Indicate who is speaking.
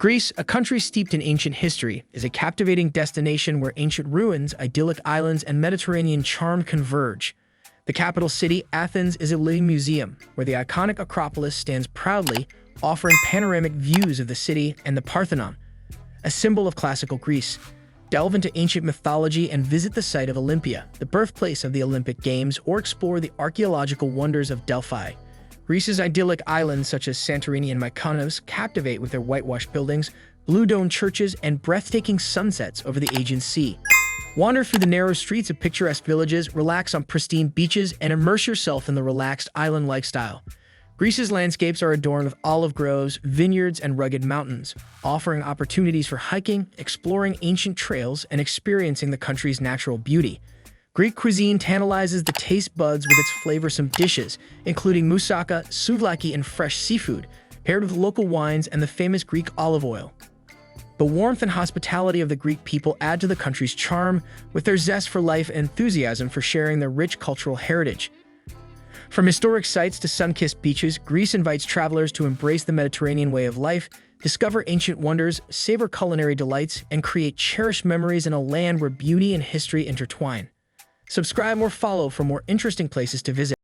Speaker 1: Greece, a country steeped in ancient history, is a captivating destination where ancient ruins, idyllic islands, and Mediterranean charm converge. The capital city, Athens, is a living museum, where the iconic Acropolis stands proudly, offering panoramic views of the city and the Parthenon, a symbol of classical Greece. Delve into ancient mythology and visit the site of Olympia, the birthplace of the Olympic Games, or explore the archaeological wonders of Delphi. Greece's idyllic islands such as Santorini and Mykonos captivate with their whitewashed buildings, blue-domed churches, and breathtaking sunsets over the Aegean Sea. Wander through the narrow streets of picturesque villages, relax on pristine beaches, and immerse yourself in the relaxed island lifestyle. Greece's landscapes are adorned with olive groves, vineyards, and rugged mountains, offering opportunities for hiking, exploring ancient trails, and experiencing the country's natural beauty. Greek cuisine tantalizes the taste buds with its flavorsome dishes, including moussaka, souvlaki, and fresh seafood, paired with local wines and the famous Greek olive oil. The warmth and hospitality of the Greek people add to the country's charm, with their zest for life and enthusiasm for sharing their rich cultural heritage. From historic sites to sun-kissed beaches, Greece invites travelers to embrace the Mediterranean way of life, discover ancient wonders, savor culinary delights, and create cherished memories in a land where beauty and history intertwine. Subscribe or follow for more interesting places to visit.